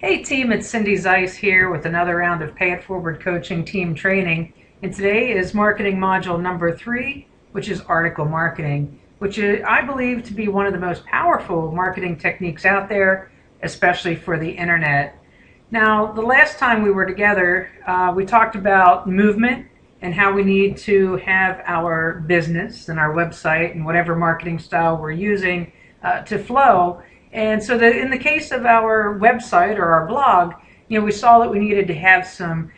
Hey team, it's Cindy Zeiss here with another round of Pay It Forward coaching team training. And today is marketing module number 3, which is article marketing, which I believe to be one of the most powerful marketing techniques out there, especially for the internet. Now, the last time we were together, we talked about movement and how we need to have our business and our website and whatever marketing style we're using to flow. And so that in the case of our website or our blog, we saw that we needed to have some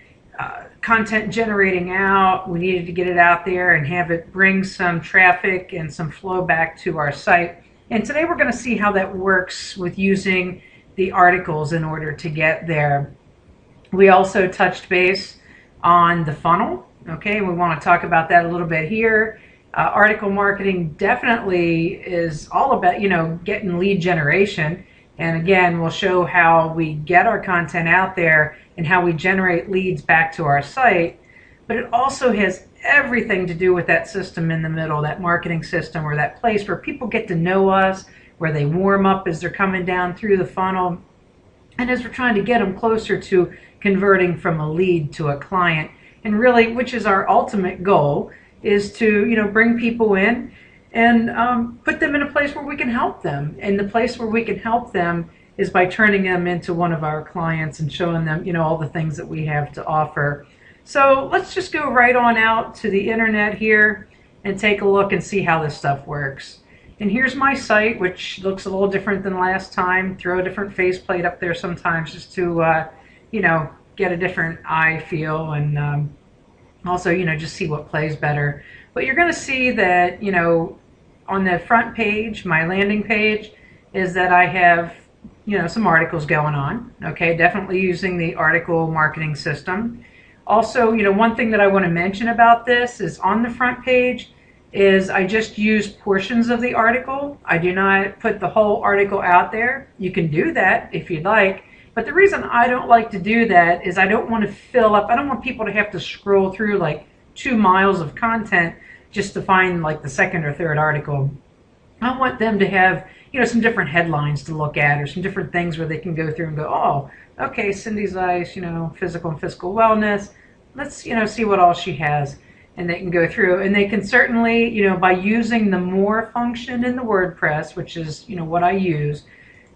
content generating out. We needed to get it out there and have it bring some traffic and some flow back to our site. And today we're going to see how that works with using the articles in order to get there. We also touched base on the funnel. Okay, we want to talk about that a little bit here. Article marketing definitely is all about, getting lead generation. And again, we'll show how we get our content out there and how we generate leads back to our site. But it also has everything to do with that system in the middle, that marketing system, or that place where people get to know us, where they warm up as they're coming down through the funnel, and as we're trying to get them closer to converting from a lead to a client. And really, which is our ultimate goal, is to bring people in and put them in a place where we can help them. And the place where we can help them is by turning them into one of our clients and showing them all the things that we have to offer. So let's just go right on out to the internet here and take a look and see how this stuff works. And here's my site, which looks a little different than last time. Throw a different faceplate up there sometimes just to get a different eye feel and also, just see what plays better. But you're going to see that, on the front page, my landing page, is that I have, some articles going on. Okay, definitely using the article marketing system. Also, one thing that I want to mention about this is on the front page is I just use portions of the article. I do not put the whole article out there. You can do that if you'd like. But the reason I don't like to do that is I don't want to fill up, I don't want people to have to scroll through like 2 miles of content just to find like the second or third article. I want them to have, some different headlines to look at or some different things where they can go through and go, oh, okay, Cindy Zeiss, physical and fiscal wellness. Let's, see what all she has. And they can go through, and they can certainly, by using the more function in the WordPress, which is, what I use,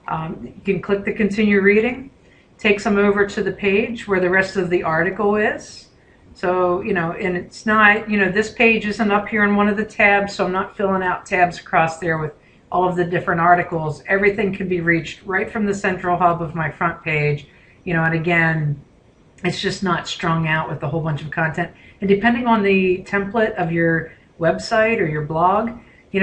you can click the continue reading, takes them over to the page where the rest of the article is. So, and it's not, this page isn't up here in one of the tabs, so I'm not filling out tabs across there with all of the different articles. Everything can be reached right from the central hub of my front page, and again, it's just not strung out with a whole bunch of content. And depending on the template of your website or your blog,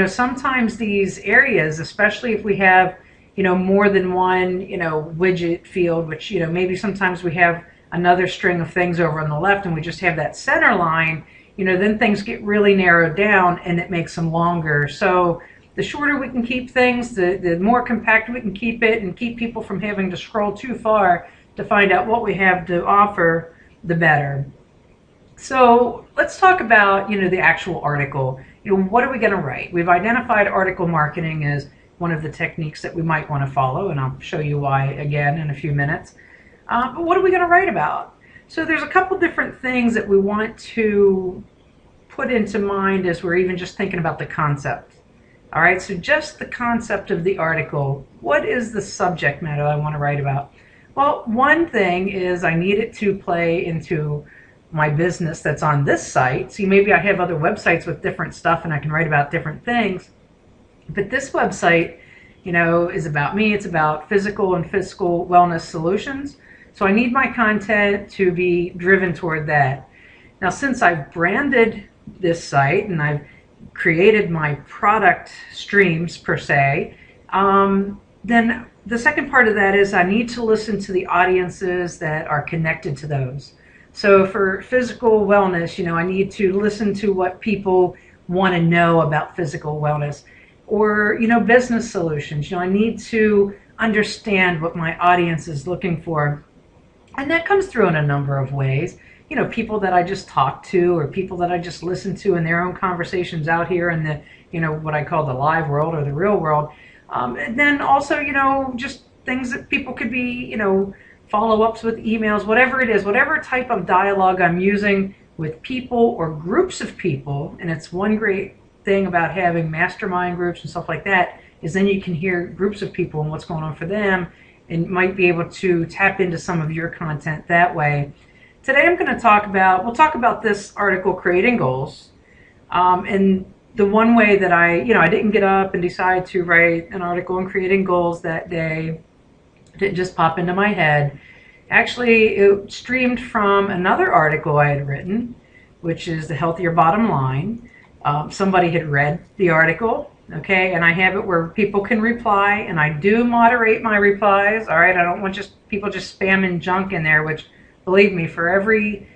sometimes these areas, especially if we have more than one, widget field, which, maybe sometimes we have another string of things over on the left and we just have that center line, then things get really narrowed down and it makes them longer. So the shorter we can keep things, the more compact we can keep it and keep people from having to scroll too far to find out what we have to offer, the better. So let's talk about, the actual article. What are we going to write? We've identified article marketing as one of the techniques that we might want to follow, and I'll show you why again in a few minutes. But what are we going to write about? So there's a couple different things that we want to put into mind as we're even just thinking about the concept. All right, so just the concept of the article. What is the subject matter I want to write about? Well, one thing is I need it to play into my business that's on this site. See, maybe I have other websites with different stuff and I can write about different things. But this website, is about me. It's about physical and fiscal wellness solutions. So I need my content to be driven toward that. Now, since I've branded this site and I've created my product streams per se, then the second part of that is I need to listen to the audiences that are connected to those. So for physical wellness, I need to listen to what people want to know about physical wellness. Or, business solutions. I need to understand what my audience is looking for. And that comes through in a number of ways. People that I just talk to or people that I just listen to in their own conversations out here in the, what I call the live world or the real world. And then also, just things that people could be, follow-ups with emails, whatever it is, whatever type of dialogue I'm using with people or groups of people. And it's one great thing about having mastermind groups and stuff like that, is then you can hear groups of people and what's going on for them, and might be able to tap into some of your content that way. Today I'm going to talk about this article, Creating Goals. And the one way that I didn't get up and decide to write an article on creating goals that day. It didn't just pop into my head. Actually, it streamed from another article I had written, which is The Healthier Bottom Line. Somebody had read the article, okay, and I have it where people can reply, and I do moderate my replies, all right? I don't want people just spamming junk in there, which, believe me, for every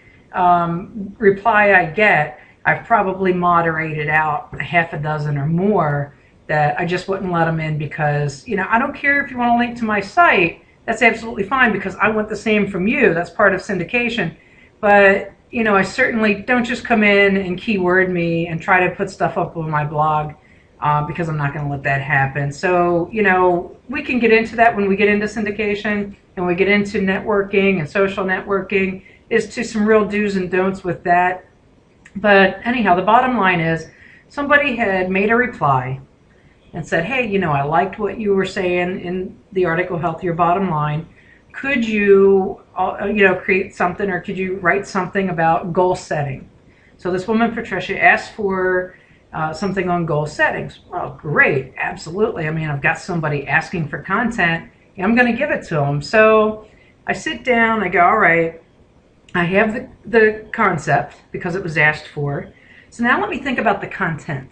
reply I get, I've probably moderated out a half a dozen or more that I just wouldn't let them in, because, I don't care if you want to link to my site. That's absolutely fine, because I want the same from you. That's part of syndication. But, I certainly don't just come in and keyword me and try to put stuff up on my blog, because I'm not going to let that happen. So, we can get into that when we get into syndication and we get into networking and social networking, is to some real do's and don'ts with that. But anyhow, the bottom line is, somebody had made a reply and said, hey, I liked what you were saying in the article, Healthier Bottom Line. Could you, create something, or could you write something about goal setting? So this woman, Patricia, asked for something on goal settings. Well, great, absolutely. I mean, I've got somebody asking for content, and I'm going to give it to them. So I sit down, I go, all right, I have the concept because it was asked for. So now let me think about the content.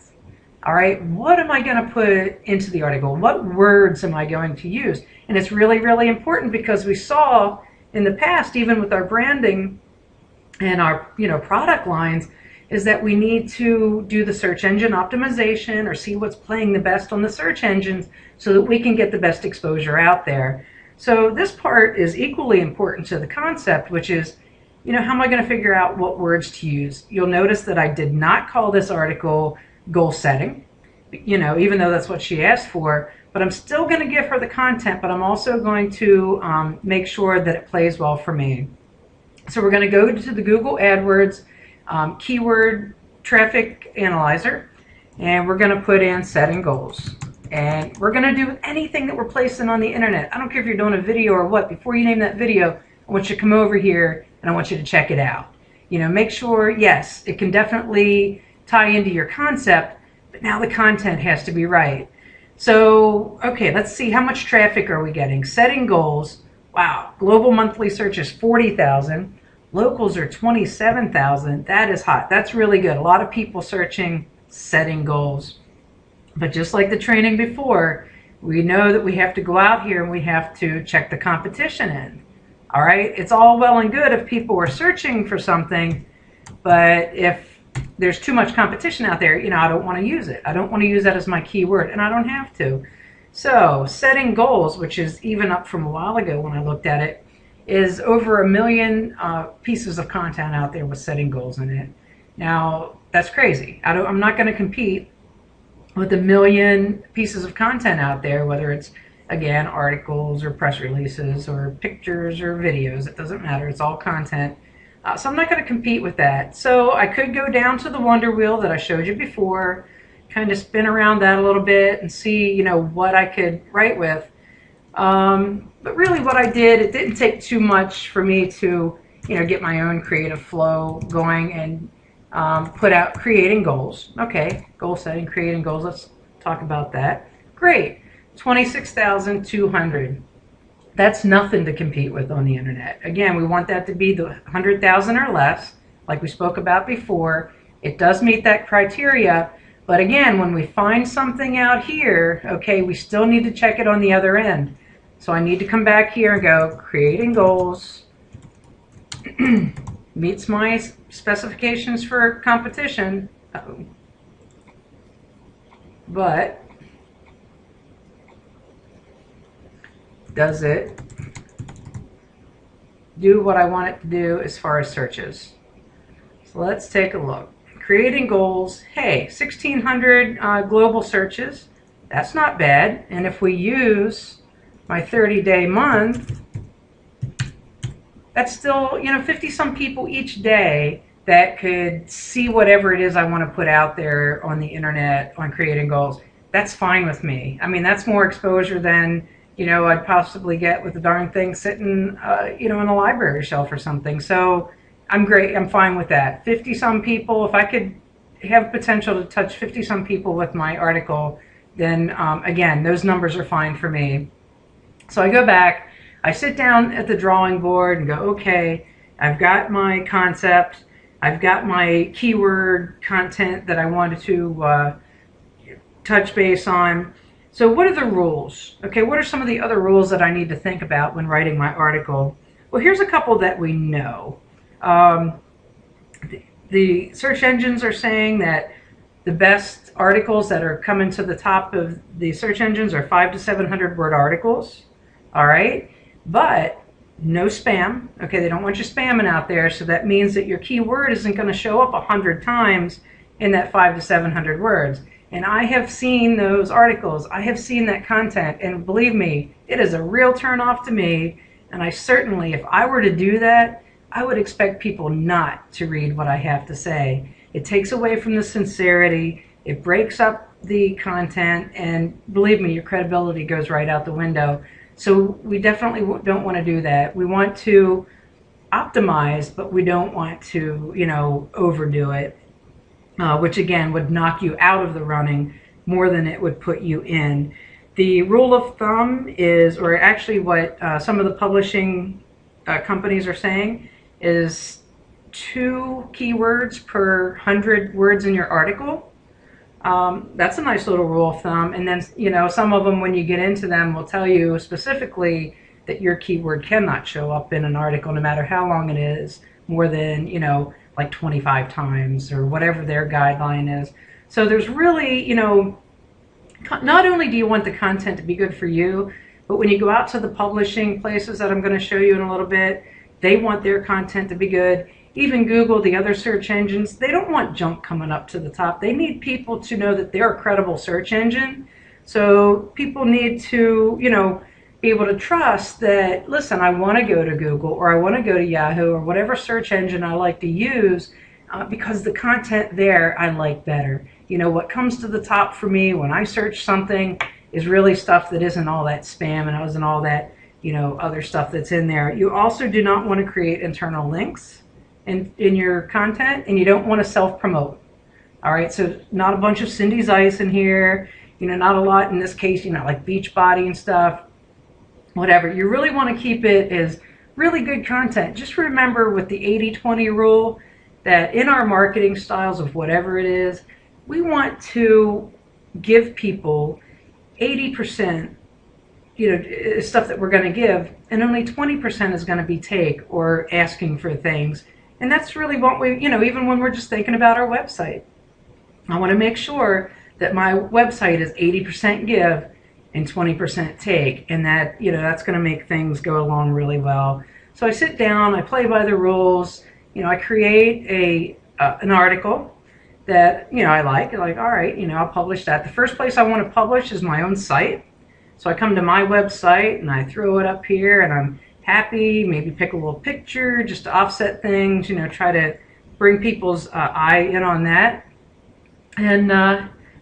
All right, what am I going to put into the article? What words am I going to use? And it's really, really important, because we saw in the past, even with our branding and our product lines, is that we need to do the search engine optimization, or see what's playing the best on the search engines, so that we can get the best exposure out there. So this part is equally important to the concept, which is, how am I going to figure out what words to use? You'll notice that I did not call this article goal setting, even though that's what she asked for, but I'm still going to give her the content, but I'm also going to make sure that it plays well for me. So we're going to go to the Google AdWords keyword traffic analyzer, and we're going to put in setting goals. And we're going to do anything that we're placing on the internet. I don't care if you're doing a video or what. Before you name that video, I want you to come over here and I want you to check it out. Make sure, yes, it can definitely tie into your concept, but now the content has to be right. So, okay, let's see, how much traffic are we getting? Setting goals, wow, global monthly searches 40,000, locals are 27,000. That is hot. That's really good. A lot of people searching setting goals. But just like the training before, we know that we have to go out here and we have to check the competition in. All right, it's all well and good if people are searching for something, but if there's too much competition out there, I don't want to use it. I don't want to use that as my keyword, and I don't have to. So setting goals, which is even up from a while ago when I looked at it, is over 1 million pieces of content out there with setting goals in it. Now, that's crazy. I'm not going to compete with 1 million pieces of content out there, whether it's, again, articles or press releases or pictures or videos. It doesn't matter. It's all content. So I'm not going to compete with that. So I could go down to the Wonder Wheel that I showed you before, kind of spin around that a little bit and see, what I could write with. But really what I did, it didn't take too much for me to, get my own creative flow going and put out creating goals. Okay, goal setting, creating goals. Let's talk about that. Great. 26,200. That's nothing to compete with on the internet. Again, we want that to be the 100,000 or less, like we spoke about before. It does meet that criteria, but again, when we find something out here, okay, we still need to check it on the other end. So I need to come back here and go, creating goals, meets my specifications for competition, but does it do what I want it to do as far as searches? So let's take a look. Creating goals, hey, 1,600 global searches. That's not bad. And if we use my 30-day month, that's still, 50 some people each day that could see whatever it is I want to put out there on the internet on creating goals. That's fine with me. I mean, that's more exposure than, I'd possibly get with the darn thing sitting, in a library shelf or something. So I'm great. I'm fine with that. 50 some people, if I could have potential to touch 50 some people with my article, then again, those numbers are fine for me. So I go back, I sit down at the drawing board and go, okay, I've got my concept, I've got my keyword content that I wanted to touch base on. So what are the rules? Okay, what are some of the other rules that I need to think about when writing my article? Well, here's a couple that we know. The search engines are saying that the best articles that are coming to the top of the search engines are 500 to 700 word articles. All right, but no spam. Okay, they don't want you spamming out there, so that means that your keyword isn't going to show up 100 times in that 500 to 700 words. And I have seen those articles, I have seen that content, and believe me, it is a real turn off to me. And I certainly, if I were to do that, I would expect people not to read what I have to say. It takes away from the sincerity, it breaks up the content, and believe me, your credibility goes right out the window. So we definitely don't want to do that. We want to optimize, but we don't want to, overdo it, which again would knock you out of the running more than it would put you in. The rule of thumb is, or actually what some of the publishing companies are saying, is 2 keywords per 100 words in your article. That's a nice little rule of thumb. And then, some of them, when you get into them, will tell you specifically that your keyword cannot show up in an article, no matter how long it is, more than, like 25 times or whatever their guideline is. So there's really, not only do you want the content to be good for you, but when you go out to the publishing places that I'm going to show you in a little bit, they want their content to be good. Even Google, the other search engines, they don't want junk coming up to the top. They need people to know that they're a credible search engine. So people need to, be able to trust that, listen, I want to go to Google, or I want to go to Yahoo, or whatever search engine I like to use, because the content there I like better. What comes to the top for me when I search something is really stuff that isn't all that spam and isn't all that, other stuff that's in there. You also do not want to create internal links in your content, and you don't want to self-promote. All right, so not a bunch of Cindy's Ice in here, not a lot in this case, like Beachbody and stuff, whatever. You really want to keep it as really good content. Just remember with the 80-20 rule that in our marketing styles of whatever it is, we want to give people 80%, stuff that we're going to give, and only 20% is going to be take or asking for things. And that's really what we, even when we're just thinking about our website, I want to make sure that my website is 80% give and 20% take, and that, that's going to make things go along really well. So I sit down, I play by the rules, I create an article that, I like, all right, I'll publish that. The first place I want to publish is my own site. So I come to my website and I throw it up here, and I'm happy, maybe pick a little picture just to offset things, try to bring people's eye in on that. And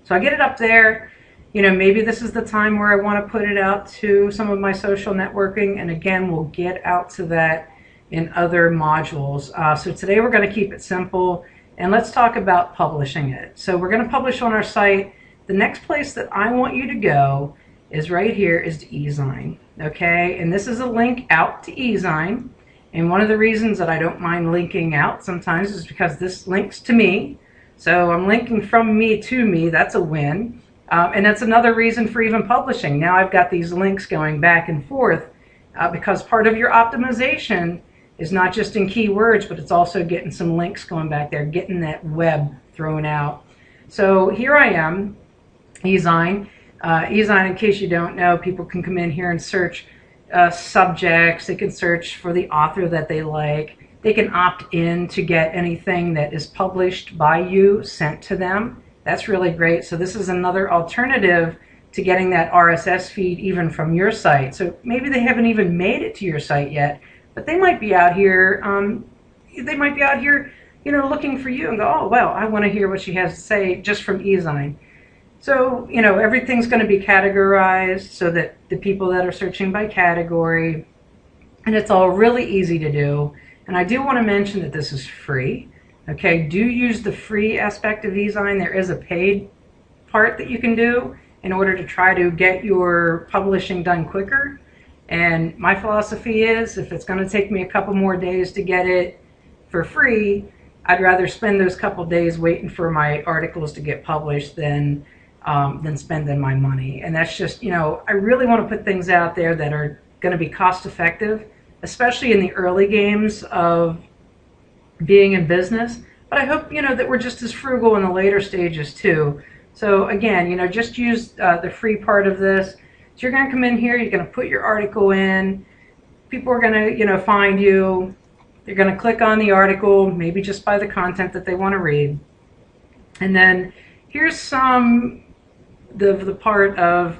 so I get it up there. Maybe this is the time where I want to put it out to some of my social networking, and again, we'll get out to that in other modules. So today we're going to keep it simple, and let's talk about publishing it. So we're going to publish on our site. The next place that I want you to go is right here, is to eZine. Okay, and this is a link out to eZine, and one of the reasons that I don't mind linking out sometimes is because this links to me. So I'm linking from me to me. That's a win. And that's another reason for even publishing. Now I've got these links going back and forth, because part of your optimization is not just in keywords, but it's also getting some links going back there, getting that web thrown out. So here I am, eZine. eZine, in case you don't know, people can come in here and search subjects. They can search for the author that they like. They can opt in to get anything that is published by you sent to them. That's really great. So this is another alternative to getting that RSS feed even from your site. So maybe they haven't even made it to your site yet, but they might be out here, looking for you and go, oh, well, I want to hear what she has to say just from eZine. So, everything's going to be categorized so that the people that are searching by category, and it's all really easy to do. And I do want to mention that this is free. Okay, do use the free aspect of eZine. There is a paid part that you can do in order to try to get your publishing done quicker. And my philosophy is, if it's going to take me a couple more days to get it for free, I'd rather spend those couple days waiting for my articles to get published than spending my money. And that's just, I really want to put things out there that are going to be cost effective, especially in the early games of being in business. But I hope, that we're just as frugal in the later stages too. So again, just use the free part of this. So you're going to come in here, you're going to put your article in. People are going to, find you. They're going to click on the article, maybe just by the content that they want to read. And then here's the part of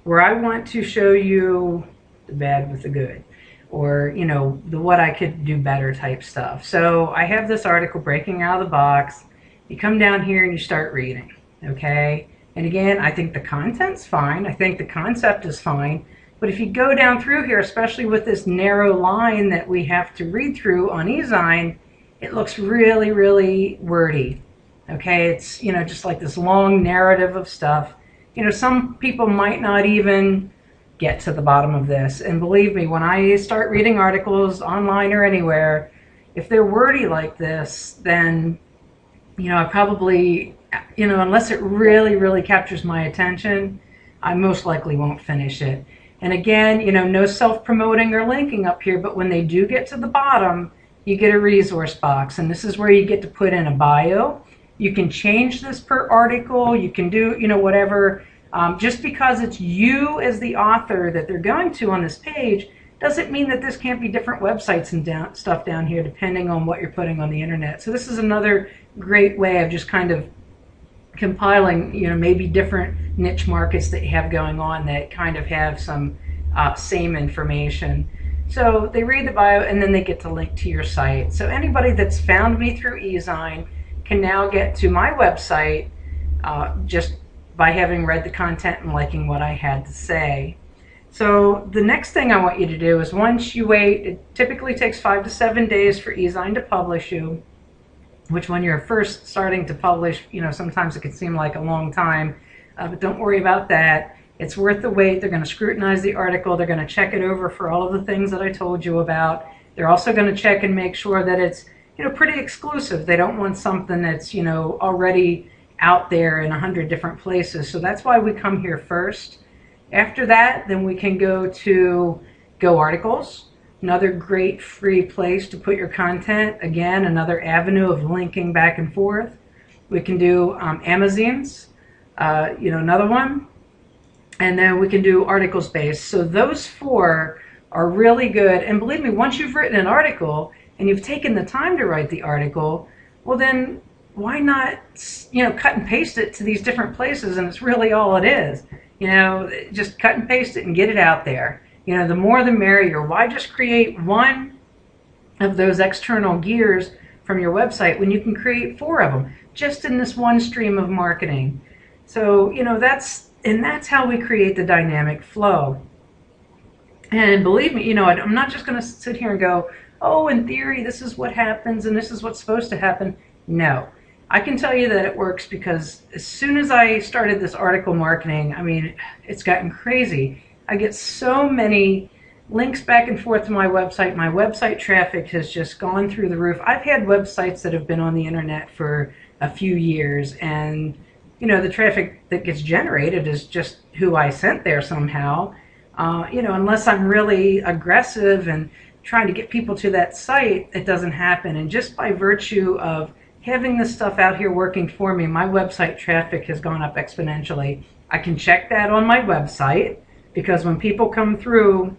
where I want to show you the bad with the good, or the what I could do better type stuff. So I have this article breaking out of the box. You come down here and you start reading, okay? And again, I think the content's fine. I think the concept is fine. But if you go down through here, especially with this narrow line that we have to read through on eZine, it looks really, really wordy. Okay, it's, just like this long narrative of stuff. Some people might not even get to the bottom of this. And believe me, when I start reading articles online or anywhere, if they're wordy like this, then, I probably, unless it really, really captures my attention, I most likely won't finish it. And again, no self-promoting or linking up here, but when they do get to the bottom, you get a resource box. And this is where you get to put in a bio. You can change this per article. You can do, whatever. Just because it's you as the author that they're going to on this page doesn't mean that this can't be different websites and stuff down here depending on what you're putting on the internet. So this is another great way of just kind of compiling, maybe different niche markets that you have going on that kind of have some same information. So they read the bio and then they get to link to your site. So anybody that's found me through eZine can now get to my website just by having read the content and liking what I had to say. So the next thing I want you to do is, once you wait, it typically takes 5 to 7 days for eZine to publish you, which when you're first starting to publish, sometimes it can seem like a long time, but don't worry about that. It's worth the wait. They're going to scrutinize the article. They're going to check it over for all of the things that I told you about. They're also going to check and make sure that it's, pretty exclusive. They don't want something that's, already out there in 100 different places. So that's why we come here first. After that, then we can go to Go Articles, another great free place to put your content. Again, another avenue of linking back and forth. We can do Amazons, another one. And then we can do articles based. So those 4 are really good. And believe me, once you've written an article and you've taken the time to write the article, well then why not, cut and paste it to these different places, and it's really all it is. Just cut and paste it and get it out there. The more the merrier. Why just create one of those external gears from your website when you can create 4 of them just in this one stream of marketing? So, that's how we create the dynamic flow. And believe me, I'm not just going to sit here and go, oh, in theory, this is what happens and this is what's supposed to happen. No. I can tell you that it works, because as soon as I started this article marketing, it's gotten crazy. I get so many links back and forth to my website. My website traffic has just gone through the roof. I've had websites that have been on the internet for a few years, and the traffic that gets generated is just who I sent there somehow. Unless I'm really aggressive and trying to get people to that site, it doesn't happen. And just by virtue of having this stuff out here working for me, my website traffic has gone up exponentially. I can check that on my website, because when people come through,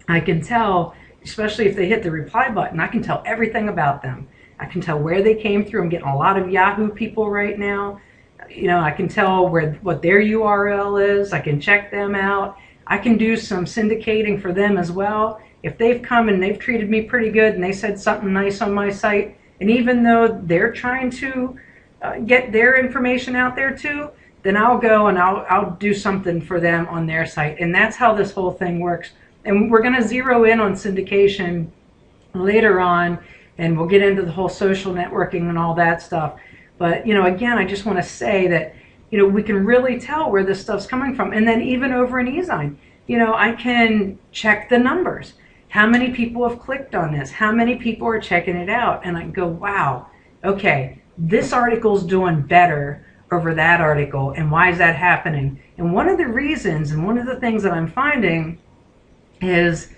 I can tell, especially if they hit the reply button, I can tell everything about them. I can tell where they came through. I'm getting a lot of Yahoo people right now. I can tell what their URL is. I can check them out. I can do some syndicating for them as well. if they've come and they've treated me pretty good and they said something nice on my site, and even though they're trying to get their information out there too, then I'll go and I'll do something for them on their site. And that's how this whole thing works. And we're going to zero in on syndication later on, and we'll get into the whole social networking and all that stuff. But, again, I just want to say that, we can really tell where this stuff's coming from. And then even over in eZine, I can check the numbers. How many people have clicked on this? How many people are checking it out? And I can go, wow, okay, this article's doing better over that article, and why is that happening? And one of the reasons, and one of the things that I'm finding is,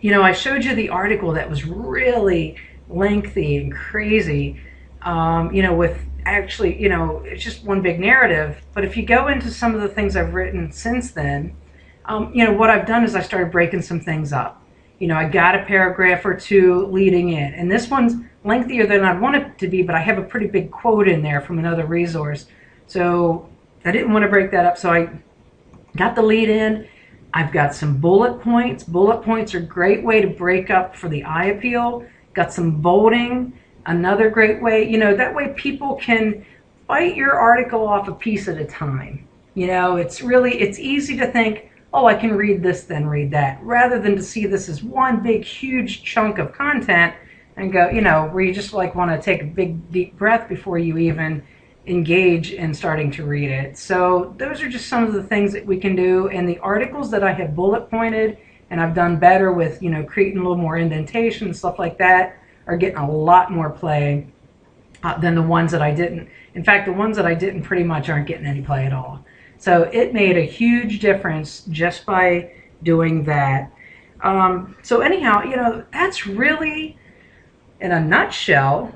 I showed you the article that was really lengthy and crazy, with actually, it's just one big narrative. But if you go into some of the things I've written since then, what I've done is I started breaking some things up. I got a paragraph or two leading in, and this one's lengthier than I'd want it to be, but I have a pretty big quote in there from another resource. So I didn't want to break that up, so I got the lead in. I've got some bullet points. Bullet points are a great way to break up for the eye appeal. Got some bolding, another great way. That way people can bite your article off a piece at a time. It's easy to think, oh, I can read this, then read that, rather than to see this as one big, huge chunk of content and go, where you just want to take a big, deep breath before you even engage in starting to read it. So those are just some of the things that we can do. And the articles that I have bullet pointed and I've done better with, creating a little more indentation and stuff like that, are getting a lot more play than the ones that I didn't. In fact, the ones that I didn't pretty much aren't getting any play at all. So it made a huge difference just by doing that. So anyhow, that's really, in a nutshell,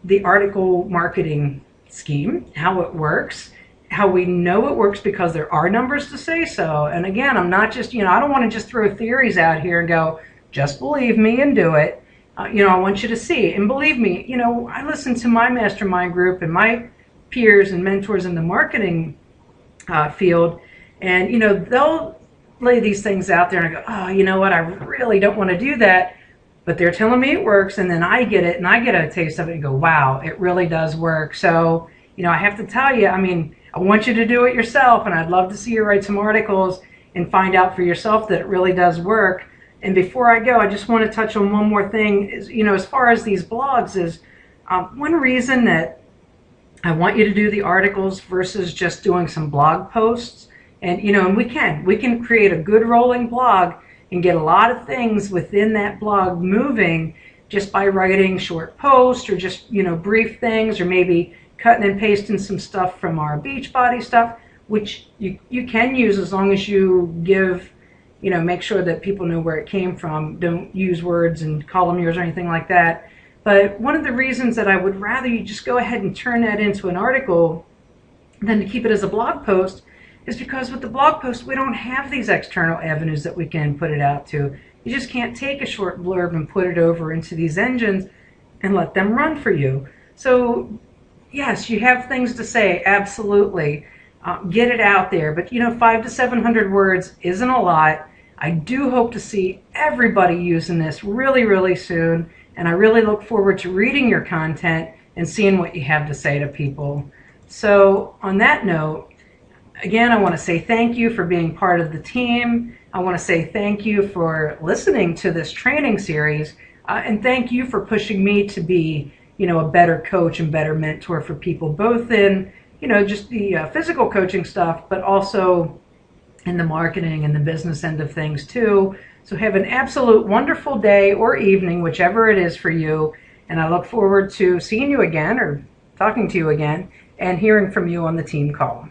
the article marketing scheme, how it works, how we know it works because there are numbers to say so. And again, I'm not just, I don't want to just throw theories out here and go, just believe me and do it. I want you to see. And believe me, I listen to my mastermind group and my peers and mentors in the marketing field, and, they'll lay these things out there and I go, oh, you know what, I really don't want to do that. But they're telling me it works, and then I get it, and I get a taste of it and go, wow, it really does work. So, I have to tell you, I want you to do it yourself, and I'd love to see you write some articles and find out for yourself that it really does work. And before I go, I just want to touch on one more thing. Is, as far as these blogs is, one reason that I want you to do the articles versus just doing some blog posts, and, and we can create a good rolling blog and get a lot of things within that blog moving just by writing short posts or just, brief things, or maybe cutting and pasting some stuff from our Beachbody stuff, which you can use as long as you give, make sure that people know where it came from. Don't use words and call them yours or anything like that. But one of the reasons that I would rather you just go ahead and turn that into an article than to keep it as a blog post is because with the blog post, we don't have these external avenues that we can put it out to. You just can't take a short blurb and put it over into these engines and let them run for you. So yes, you have things to say, absolutely. Get it out there. But 500 to 700 words isn't a lot. I do hope to see everybody using this really, really soon. And I really look forward to reading your content and seeing what you have to say to people. So on that note, again, I want to say thank you for being part of the team. I want to say thank you for listening to this training series. And thank you for pushing me to be, a better coach and better mentor for people, both in, just the physical coaching stuff, but also in the marketing and the business end of things too. So have an absolute wonderful day or evening, whichever it is for you. And I look forward to seeing you again or talking to you again and hearing from you on the team call.